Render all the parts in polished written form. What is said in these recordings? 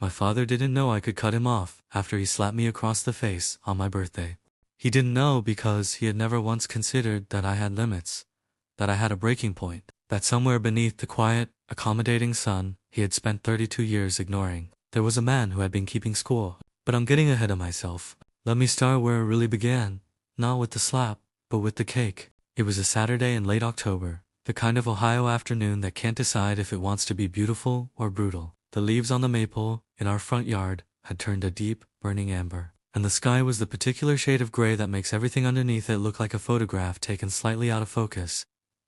My father didn't know I could cut him off after he slapped me across the face on my birthday. He didn't know because he had never once considered that I had limits, that I had a breaking point, that somewhere beneath the quiet, accommodating sun he had spent 32 years ignoring, there was a man who had been keeping score. But I'm getting ahead of myself. Let me start where it really began, not with the slap, but with the cake. It was a Saturday in late October, the kind of Ohio afternoon that can't decide if it wants to be beautiful or brutal. The leaves on the maple in our front yard had turned a deep, burning amber, and the sky was the particular shade of gray that makes everything underneath it look like a photograph taken slightly out of focus.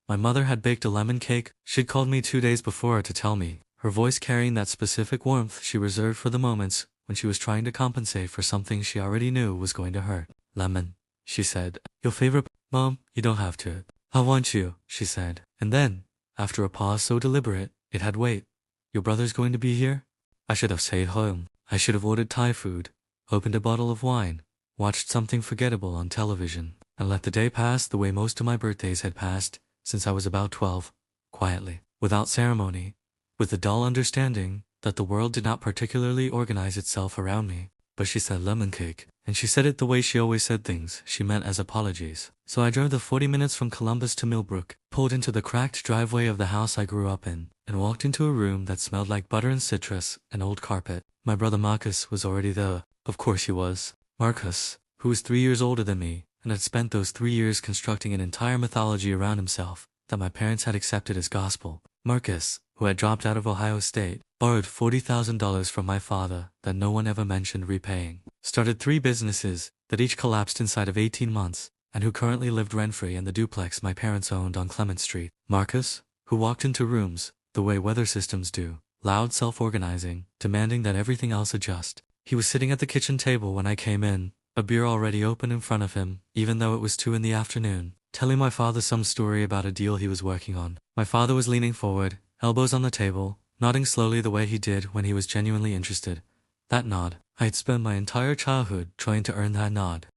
My mother had baked a lemon cake. She'd called me 2 days before to tell me, her voice carrying that specific warmth she reserved for the moments when she was trying to compensate for something she already knew was going to hurt. Lemon, she said. Your favorite? Mom, you don't have to. I want you, she said. And then, after a pause so deliberate, it had weight. Your brother's going to be here? I should have stayed home. I should have ordered Thai food, opened a bottle of wine, watched something forgettable on television, and let the day pass the way most of my birthdays had passed since I was about 12, quietly, without ceremony, with the dull understanding that the world did not particularly organize itself around me. But she said lemon cake, and she said it the way she always said things she meant as apologies. So I drove the 40 minutes from Columbus to Millbrook, pulled into the cracked driveway of the house I grew up in, and walked into a room that smelled like butter and citrus and old carpet. My brother Marcus was already there. Of course he was. Marcus, who was 3 years older than me, and had spent those 3 years constructing an entire mythology around himself that my parents had accepted as gospel. Marcus, who had dropped out of Ohio State, borrowed $40,000 from my father that no one ever mentioned repaying, started 3 businesses that each collapsed inside of 18 months, and who currently lived rent-free in the duplex my parents owned on Clement Street. Marcus, who walked into rooms the way weather systems do, loud, self-organizing, demanding that everything else adjust. He was sitting at the kitchen table when I came in, a beer already open in front of him, even though it was 2 in the afternoon, telling my father some story about a deal he was working on. My father was leaning forward, elbows on the table, nodding slowly the way he did when he was genuinely interested. That nod. I had spent my entire childhood trying to earn that nod.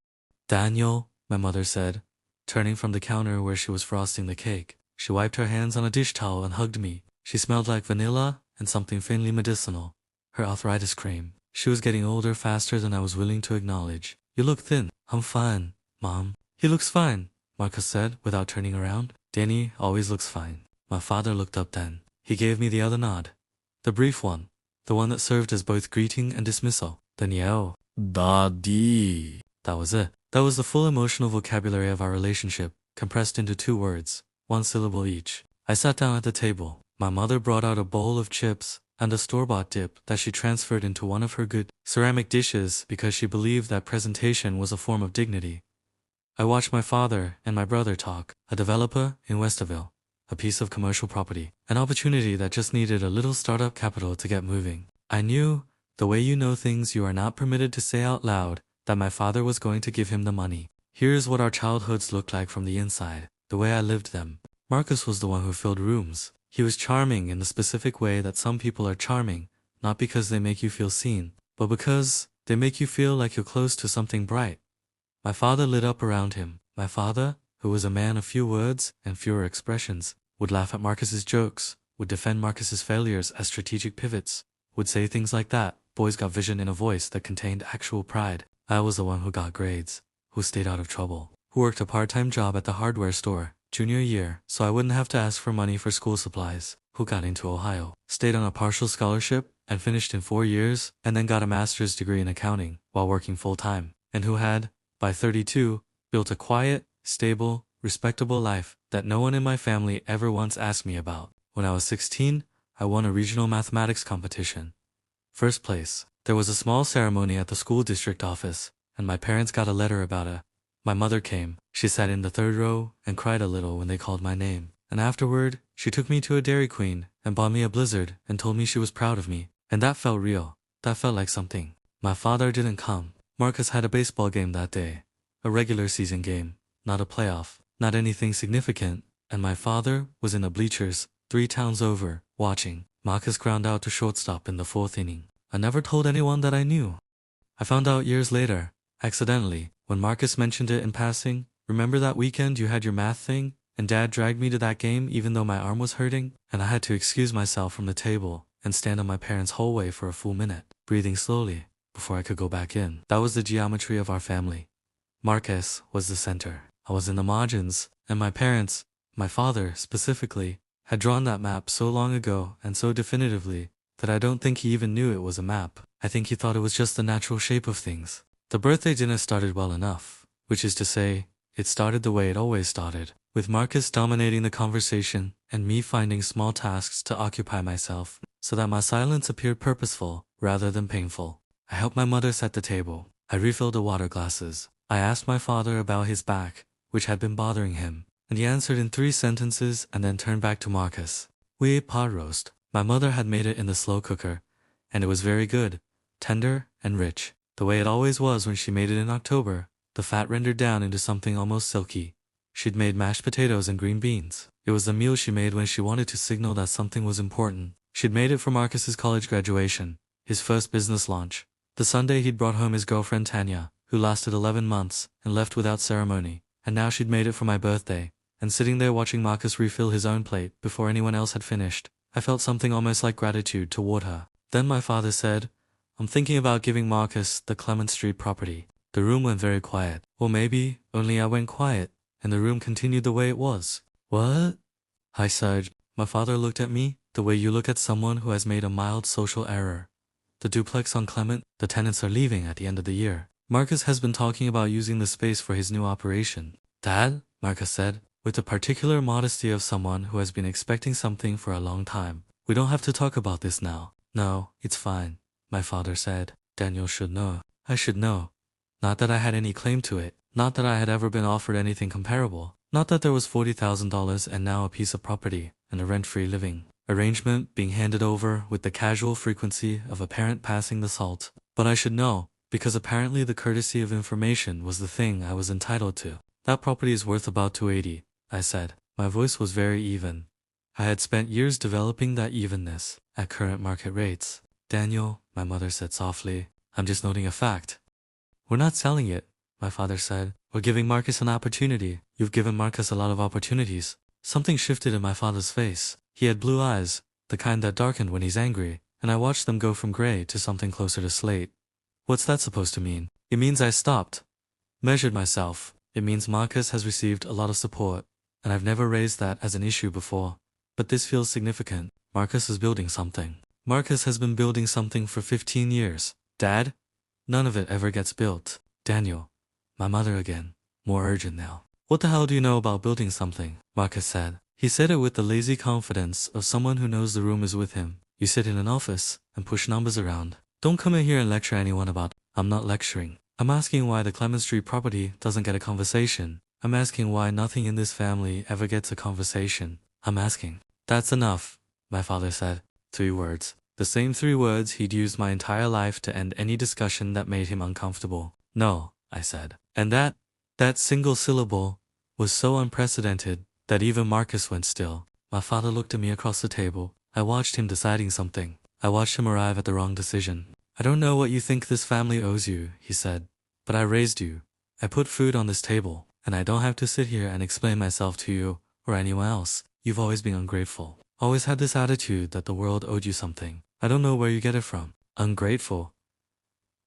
Daniel, my mother said, turning from the counter where she was frosting the cake. She wiped her hands on a dish towel and hugged me. She smelled like vanilla and something faintly medicinal. Her arthritis cream. She was getting older faster than I was willing to acknowledge. You look thin. I'm fine, Mom. He looks fine, Marcus said without turning around. Danny always looks fine. My father looked up then. He gave me the other nod. The brief one. The one that served as both greeting and dismissal. Danielle. Daddy. That was it. That was the full emotional vocabulary of our relationship, compressed into 2 words, 1 syllable each. I sat down at the table. My mother brought out a bowl of chips and a store-bought dip that she transferred into one of her good ceramic dishes because she believed that presentation was a form of dignity. I watched my father and my brother talk, a developer in Westerville, a piece of commercial property, an opportunity that just needed a little startup capital to get moving. I knew, the way you know things you are not permitted to say out loud, that my father was going to give him the money. Here's what our childhoods looked like from the inside, the way I lived them. Marcus was the one who filled rooms. He was charming in the specific way that some people are charming, not because they make you feel seen, but because they make you feel like you're close to something bright. My father lit up around him. My father, who was a man of few words and fewer expressions, would laugh at Marcus's jokes, would defend Marcus's failures as strategic pivots, would say things like that. Boys got vision in a voice that contained actual pride. I was the one who got grades, who stayed out of trouble, who worked a part-time job at the hardware store, junior year, so I wouldn't have to ask for money for school supplies, who got into Ohio, stayed on a partial scholarship, and finished in 4 years, and then got a master's degree in accounting while working full-time, and who had, by 32, built a quiet, stable, respectable life that no one in my family ever once asked me about. When I was 16, I won a regional mathematics competition. First place. There was a small ceremony at the school district office, and my parents got a letter about it. My mother came. She sat in the 3rd row and cried a little when they called my name. And afterward, she took me to a Dairy Queen and bought me a Blizzard and told me she was proud of me. And that felt real. That felt like something. My father didn't come. Marcus had a baseball game that day. A regular season game, not a playoff, not anything significant. And my father was in the bleachers, 3 towns over, watching. Marcus ground out to shortstop in the 4th inning. I never told anyone that I knew. I found out years later, accidentally, when Marcus mentioned it in passing. Remember that weekend you had your math thing, and Dad dragged me to that game even though my arm was hurting, and I had to excuse myself from the table and stand on my parents' hallway for a full minute, breathing slowly, before I could go back in. That was the geometry of our family. Marcus was the center. I was in the margins, and my parents, my father specifically, had drawn that map so long ago and so definitively that I don't think he even knew it was a map. I think he thought it was just the natural shape of things. The birthday dinner started well enough, which is to say, it started the way it always started, with Marcus dominating the conversation and me finding small tasks to occupy myself, so that my silence appeared purposeful rather than painful. I helped my mother set the table. I refilled the water glasses. I asked my father about his back, which had been bothering him, and he answered in 3 sentences and then turned back to Marcus. We ate pot roast. My mother had made it in the slow cooker, and it was very good, tender and rich, the way it always was when she made it in October, the fat rendered down into something almost silky. She'd made mashed potatoes and green beans. It was the meal she made when she wanted to signal that something was important. She'd made it for Marcus's college graduation, his first business launch, the Sunday he'd brought home his girlfriend Tanya, who lasted 11 months and left without ceremony, and now she'd made it for my birthday. And sitting there watching Marcus refill his own plate before anyone else had finished, I felt something almost like gratitude toward her. Then my father said, "I'm thinking about giving Marcus the Clement Street property." The room went very quiet. Or maybe only I went quiet, and the room continued the way it was. "What?" I surged. My father looked at me the way you look at someone who has made a mild social error. "The duplex on Clement, the tenants are leaving at the end of the year. Marcus has been talking about using the space for his new operation." "Dad," Marcus said, with the particular modesty of someone who has been expecting something for a long time, "we don't have to talk about this now." "No, it's fine," my father said. "Daniel should know. I should know. Not that I had any claim to it. Not that I had ever been offered anything comparable. Not that there was $40,000 and now a piece of property and a rent-free living arrangement being handed over with the casual frequency of a parent passing the salt. But I should know, because apparently the courtesy of information was the thing I was entitled to. "That property is worth about $280," I said. My voice was very even. I had spent years developing that evenness at current market rates. "Daniel," my mother said softly, "I'm just noting a fact." "We're not selling it," my father said. "We're giving Marcus an opportunity. You've given Marcus a lot of opportunities." Something shifted in my father's face. He had blue eyes, the kind that darkened when he's angry, and I watched them go from gray to something closer to slate. "What's that supposed to mean?" "It means I stopped. Measured myself. It means Marcus has received a lot of support, and I've never raised that as an issue before. But this feels significant. Marcus is building something. Marcus has been building something for 15 years. Dad? None of it ever gets built." "Daniel." My mother again, more urgent now. "What the hell do you know about building something?" Marcus said. He said it with the lazy confidence of someone who knows the room is with him. "You sit in an office and push numbers around. Don't come in here and lecture anyone about." "I'm not lecturing. I'm asking why the Clement Street property doesn't get a conversation. I'm asking why nothing in this family ever gets a conversation. I'm asking." "That's enough," my father said. 3 words. The same 3 words he'd used my entire life to end any discussion that made him uncomfortable. "No," I said. And that single syllable was so unprecedented that even Marcus went still. My father looked at me across the table. I watched him deciding something. I watched him arrive at the wrong decision. "I don't know what you think this family owes you," he said, "but I raised you. I put food on this table, and I don't have to sit here and explain myself to you or anyone else. You've always been ungrateful. Always had this attitude that the world owed you something. I don't know where you get it from." Ungrateful.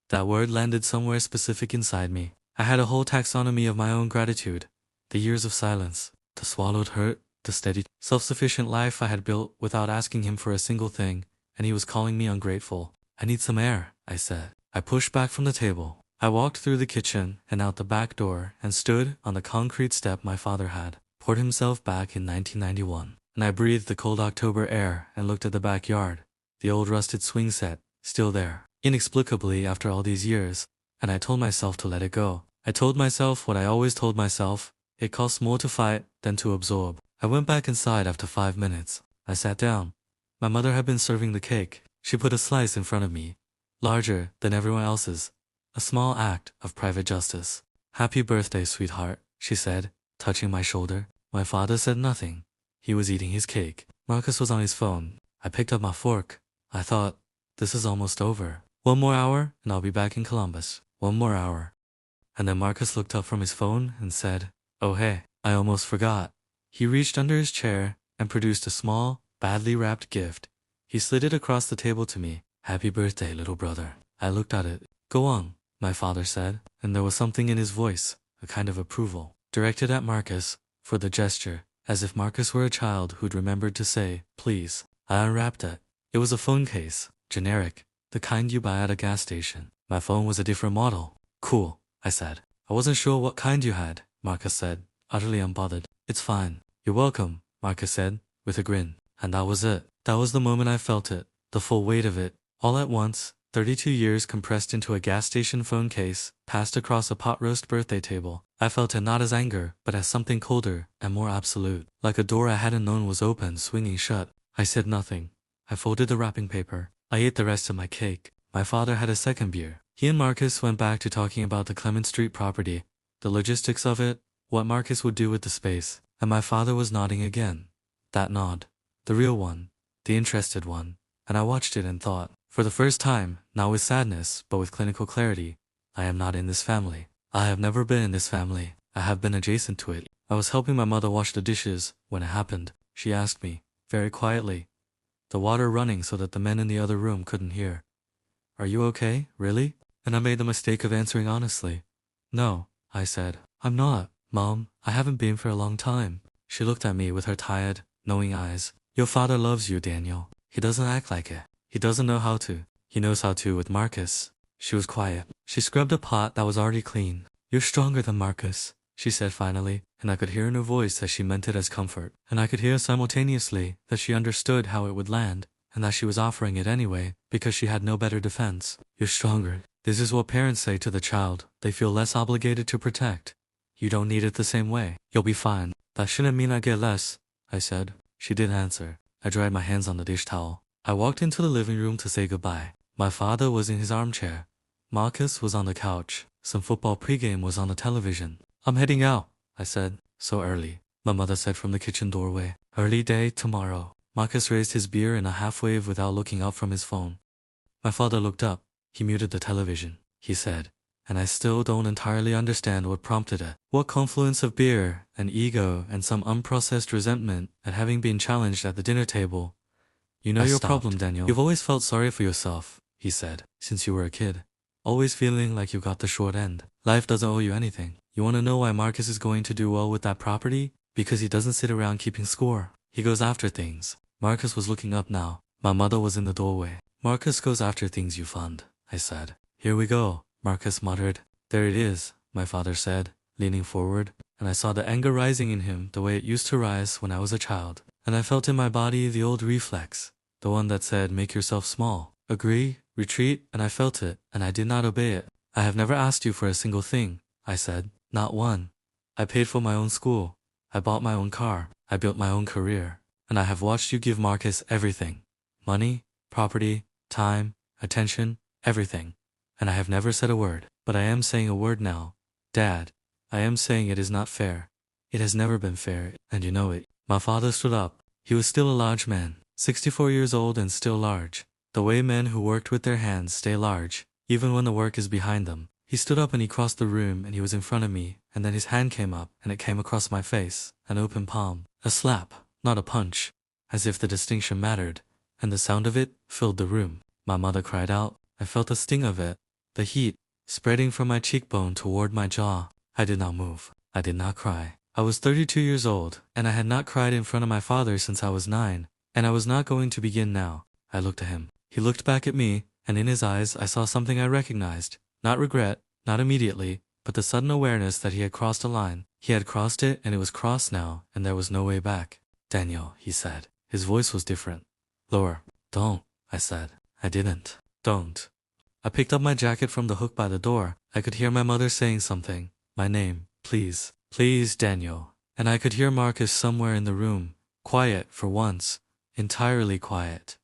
That word landed somewhere specific inside me. I had a whole taxonomy of my own gratitude. The years of silence, the swallowed hurt, the steady, self-sufficient life I had built without asking him for a single thing, and he was calling me ungrateful. "I need some air," I said. I pushed back from the table. I walked through the kitchen and out the back door and stood on the concrete step my father had poured himself back in 1991. And I breathed the cold October air and looked at the backyard, the old rusted swing set, still there, inexplicably after all these years, and I told myself to let it go. I told myself what I always told myself: it costs more to fight than to absorb. I went back inside after 5 minutes. I sat down. My mother had been serving the cake. She put a slice in front of me, larger than everyone else's, a small act of private justice. "Happy birthday, sweetheart," she said, touching my shoulder. My father said nothing. He was eating his cake. Marcus was on his phone. I picked up my fork. I thought, this is almost over. 1 more hour and I'll be back in Columbus. 1 more hour. And then Marcus looked up from his phone and said, "Oh hey, I almost forgot." He reached under his chair and produced a small, badly wrapped gift. He slid it across the table to me. Happy birthday, little brother. I looked at it. Go on, my father said, and there was something in his voice, a kind of approval, directed at Marcus, for the gesture, as if Marcus were a child who'd remembered to say, please. I unwrapped it. It was a phone case, generic, the kind you buy at a gas station. My phone was a different model. Cool, I said. I wasn't sure what kind you had, Marcus said, utterly unbothered. It's fine. You're welcome, Marcus said, with a grin. And that was it. That was the moment I felt it, the full weight of it, all at once. 32 years compressed into a gas station phone case, passed across a pot roast birthday table. I felt it not as anger, but as something colder and more absolute, like a door I hadn't known was open, swinging shut. I said nothing. I folded the wrapping paper. I ate the rest of my cake. My father had a second beer. He and Marcus went back to talking about the Clement Street property, the logistics of it, what Marcus would do with the space, and my father was nodding again. That nod. The real one. The interested one. And I watched it and thought, for the first time, not with sadness, but with clinical clarity, I am not in this family. I have never been in this family. I have been adjacent to it. I was helping my mother wash the dishes when it happened. She asked me, very quietly, the water running so that the men in the other room couldn't hear. Are you okay, really? And I made the mistake of answering honestly. No, I said. I'm not, Mom. I haven't been for a long time. She looked at me with her tired, knowing eyes. Your father loves you, Daniel. He doesn't act like it. He doesn't know how to. He knows how to with Marcus. She was quiet. She scrubbed a pot that was already clean. You're stronger than Marcus, she said finally, and I could hear in her voice that she meant it as comfort, and I could hear simultaneously that she understood how it would land, and that she was offering it anyway, because she had no better defense. You're stronger. This is what parents say to the child they feel less obligated to protect. You don't need it the same way. You'll be fine. That shouldn't mean I get less, I said. She didn't answer. I dried my hands on the dish towel. I walked into the living room to say goodbye. My father was in his armchair. Marcus was on the couch. Some football pregame was on the television. I'm heading out, I said. So early, my mother said from the kitchen doorway. Early day tomorrow. Marcus raised his beer in a half wave without looking up from his phone. My father looked up. He muted the television. He said, and I still don't entirely understand what prompted it. What confluence of beer and ego and some unprocessed resentment at having been challenged at the dinner table. You know your problem, Daniel. You've always felt sorry for yourself, he said, since you were a kid. Always feeling like you got the short end. Life doesn't owe you anything. You want to know why Marcus is going to do well with that property? Because he doesn't sit around keeping score. He goes after things. Marcus was looking up now. My mother was in the doorway. Marcus goes after things you fund, I said. Here we go, Marcus muttered. There it is, my father said, leaning forward, and I saw the anger rising in him the way it used to rise when I was a child. And I felt in my body the old reflex, the one that said, make yourself small. Agree, retreat, and I felt it, and I did not obey it. I have never asked you for a single thing, I said. Not one. I paid for my own school. I bought my own car. I built my own career. And I have watched you give Marcus everything. Money, property, time, attention, everything. And I have never said a word. But I am saying a word now. Dad, I am saying it is not fair. It has never been fair, and you know it. My father stood up. He was still a large man, 64 years old and still large. The way men who worked with their hands stay large, even when the work is behind them. He stood up and he crossed the room and he was in front of me, and then his hand came up and it came across my face, an open palm. A slap, not a punch, as if the distinction mattered, and the sound of it filled the room. My mother cried out. I felt the sting of it, the heat, spreading from my cheekbone toward my jaw. I did not move. I did not cry. I was 32 years old, and I had not cried in front of my father since I was 9, and I was not going to begin now. I looked at him. He looked back at me, and in his eyes I saw something I recognized. Not regret, not immediately, but the sudden awareness that he had crossed a line. He had crossed it, and it was crossed now, and there was no way back. Daniel, he said. His voice was different. Lower. Don't, I said. I didn't. Don't. I picked up my jacket from the hook by the door. I could hear my mother saying something. My name. Please. Please, Daniel. And I could hear Marcus somewhere in the room. Quiet, for once. Entirely quiet.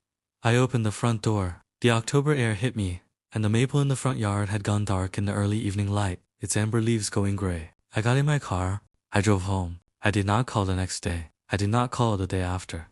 I opened the front door. The October air hit me, and the maple in the front yard had gone dark in the early evening light, its amber leaves going gray. I got in my car. I drove home. I did not call the next day. I did not call the day after.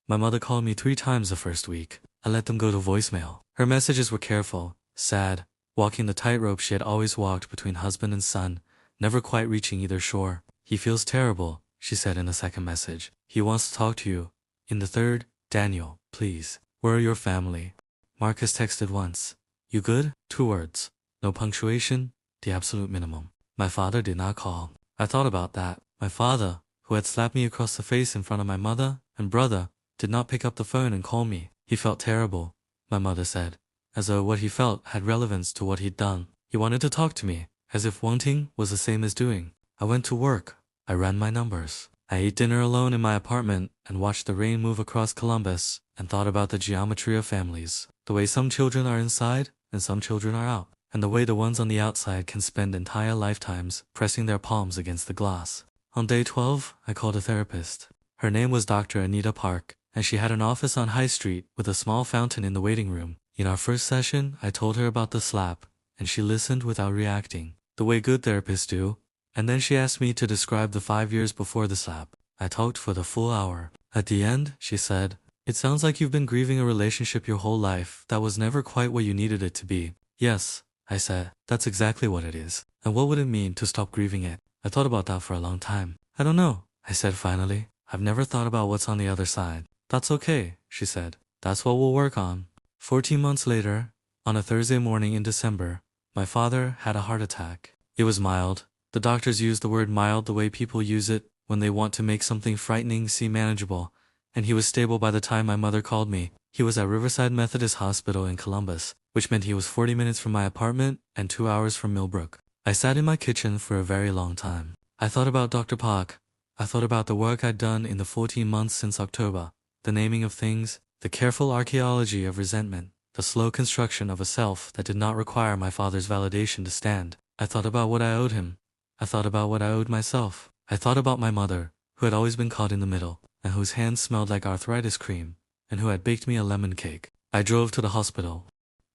My mother called me 3 times the first week. I let them go to voicemail. Her messages were careful, sad, walking the tightrope she had always walked between husband and son, never quite reaching either shore. He feels terrible, she said in the second message. He wants to talk to you. In the third, Daniel, please. Where are your family? Marcus texted once. You good? 2 words. No punctuation, the absolute minimum. My father did not call. I thought about that. My father, who had slapped me across the face in front of my mother and brother, did not pick up the phone and call me. He felt terrible, my mother said, as though what he felt had relevance to what he'd done. He wanted to talk to me, as if wanting was the same as doing. I went to work. I ran my numbers. I ate dinner alone in my apartment and watched the rain move across Columbus and thought about the geometry of families. The way some children are inside and some children are out, and the way the ones on the outside can spend entire lifetimes pressing their palms against the glass. On day 12, I called a therapist. Her name was Dr. Anita Park, and she had an office on High Street with a small fountain in the waiting room. In our first session, I told her about the slap, and she listened without reacting, the way good therapists do, and then she asked me to describe the 5 years before the slap. I talked for the full hour. At the end, she said, "It sounds like you've been grieving a relationship your whole life that was never quite what you needed it to be." "Yes," I said, "that's exactly what it is. And what would it mean to stop grieving it?" I thought about that for a long time. "I don't know," I said finally. "I've never thought about what's on the other side." "That's okay," she said. "That's what we'll work on." 14 months later, on a Thursday morning in December, my father had a heart attack. It was mild. The doctors use the word mild the way people use it when they want to make something frightening seem manageable, and he was stable by the time my mother called me. He was at Riverside Methodist Hospital in Columbus, which meant he was 40 minutes from my apartment and 2 hours from Millbrook. I sat in my kitchen for a very long time. I thought about Dr. Park. I thought about the work I'd done in the 14 months since October, the naming of things, the careful archaeology of resentment, the slow construction of a self that did not require my father's validation to stand. I thought about what I owed him. I thought about what I owed myself. I thought about my mother, who had always been caught in the middle, and whose hands smelled like arthritis cream, and who had baked me a lemon cake. I drove to the hospital.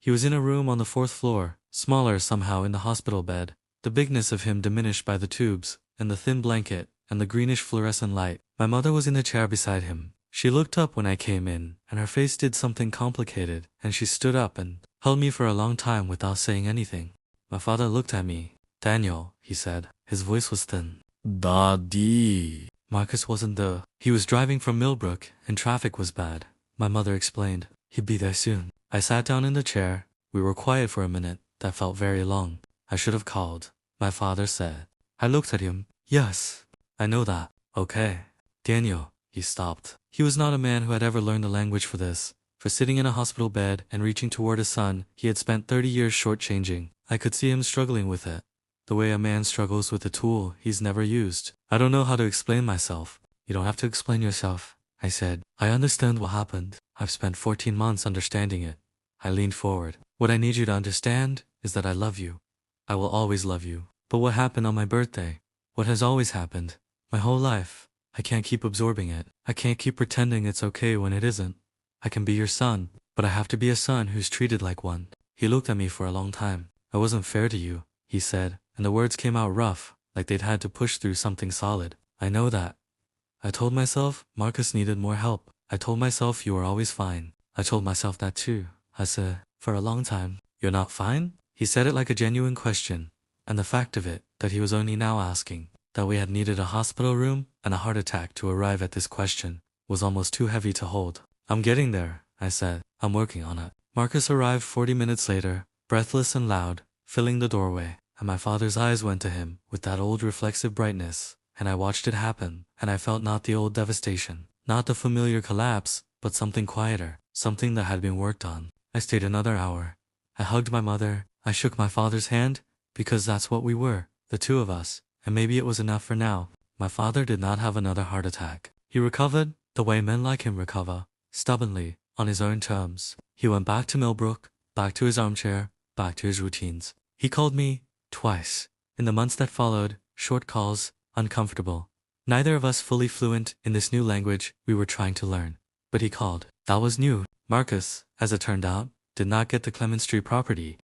He was in a room on the 4th floor, smaller somehow in the hospital bed, the bigness of him diminished by the tubes, and the thin blanket, and the greenish fluorescent light. My mother was in a chair beside him. She looked up when I came in, and her face did something complicated, and she stood up and held me for a long time without saying anything. My father looked at me. "Daniel," he said. His voice was thin. "Daddy." Marcus wasn't there. He was driving from Millbrook, and traffic was bad. My mother explained. He'd be there soon. I sat down in the chair. We were quiet for a minute. That felt very long. "I should have called," my father said. I looked at him. "Yes, I know that." "Okay." "Daniel." He stopped. He was not a man who had ever learned the language for this. For sitting in a hospital bed and reaching toward his son, he had spent 30 years shortchanging. I could see him struggling with it, the way a man struggles with a tool he's never used. "I don't know how to explain myself." "You don't have to explain yourself," I said. "I understand what happened. I've spent 14 months understanding it." I leaned forward. "What I need you to understand is that I love you. I will always love you. But what happened on my birthday? What has always happened? My whole life. I can't keep absorbing it. I can't keep pretending it's okay when it isn't. I can be your son, but I have to be a son who's treated like one." He looked at me for a long time. "I wasn't fair to you," he said, and the words came out rough, like they'd had to push through something solid. "I know that." I told myself Marcus needed more help. I told myself you were always fine. I told myself that too. I said, for a long time, "You're not fine?" He said it like a genuine question, and the fact of it, that he was only now asking, that we had needed a hospital room and a heart attack to arrive at this question, was almost too heavy to hold. "I'm getting there," I said. "I'm working on it." Marcus arrived 40 minutes later, breathless and loud, filling the doorway, and my father's eyes went to him with that old reflexive brightness, and I watched it happen, and I felt not the old devastation, not the familiar collapse, but something quieter, something that had been worked on. I stayed another hour. I hugged my mother. I shook my father's hand, because that's what we were, the two of us, and maybe it was enough for now. My father did not have another heart attack. He recovered the way men like him recover, stubbornly, on his own terms. He went back to Millbrook, back to his armchair, back to his routines. He called me twice. In the months that followed, short calls, uncomfortable. Neither of us fully fluent in this new language we were trying to learn. But he called. That was new. Marcus, as it turned out, did not get the Clement Street property.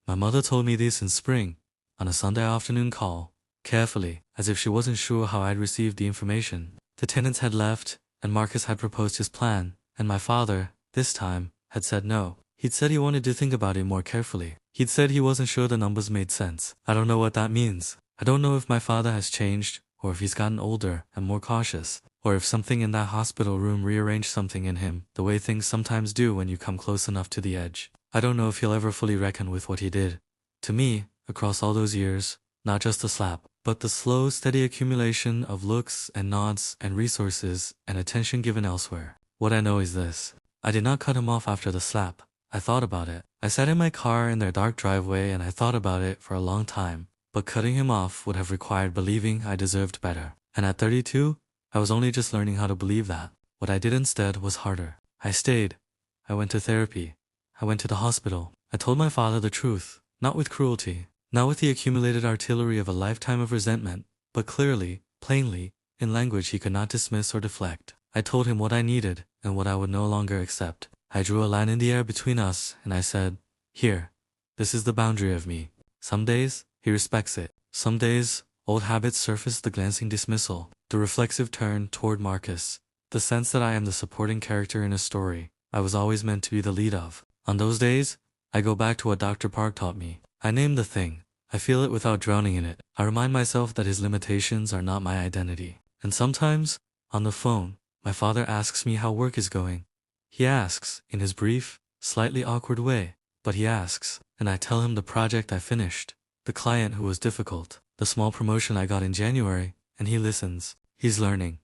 My mother told me this in spring, on a Sunday afternoon call, carefully, as if she wasn't sure how I'd received the information. The tenants had left, and Marcus had proposed his plan, and my father, this time, had said no. He'd said he wanted to think about it more carefully. He'd said he wasn't sure the numbers made sense. I don't know what that means. I don't know if my father has changed, or if he's gotten older and more cautious, or if something in that hospital room rearranged something in him, the way things sometimes do when you come close enough to the edge. I don't know if he'll ever fully reckon with what he did to me across all those years, not just the slap, but the slow, steady accumulation of looks and nods and resources and attention given elsewhere. What I know is this. I did not cut him off after the slap. I thought about it. I sat in my car in their dark driveway and I thought about it for a long time, but cutting him off would have required believing I deserved better. And at 32, I was only just learning how to believe that. What I did instead was harder. I stayed. I went to therapy. I went to the hospital. I told my father the truth, not with cruelty, not with the accumulated artillery of a lifetime of resentment, but clearly, plainly, in language he could not dismiss or deflect. I told him what I needed and what I would no longer accept. I drew a line in the air between us and I said, "Here, this is the boundary of me." Some days, he respects it. Some days, old habits surface, the glancing dismissal, the reflexive turn toward Marcus, the sense that I am the supporting character in a story I was always meant to be the lead of. On those days, I go back to what Dr. Park taught me. I name the thing. I feel it without drowning in it. I remind myself that his limitations are not my identity. And sometimes, on the phone, my father asks me how work is going. He asks, in his brief, slightly awkward way, but he asks, and I tell him the project I finished, the client who was difficult, the small promotion I got in January, and he listens. He's learning.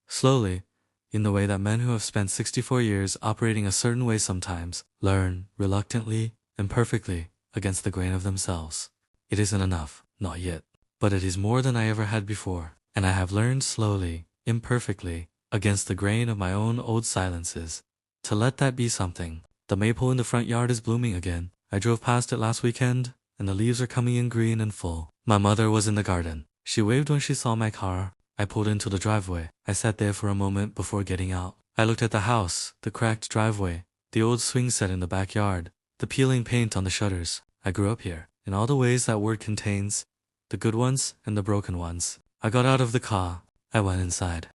Slowly, in the way that men who have spent 64 years operating a certain way sometimes learn, reluctantly, imperfectly, against the grain of themselves. It isn't enough, not yet, but it is more than I ever had before, and I have learned slowly, imperfectly, against the grain of my own old silences, to let that be something. The maple in the front yard is blooming again. I drove past it last weekend, and the leaves are coming in green and full. My mother was in the garden. She waved when she saw my car. I pulled into the driveway. I sat there for a moment before getting out. I looked at the house, the cracked driveway, the old swing set in the backyard, the peeling paint on the shutters. I grew up here, in all the ways that word contains, the good ones and the broken ones. I got out of the car. I went inside.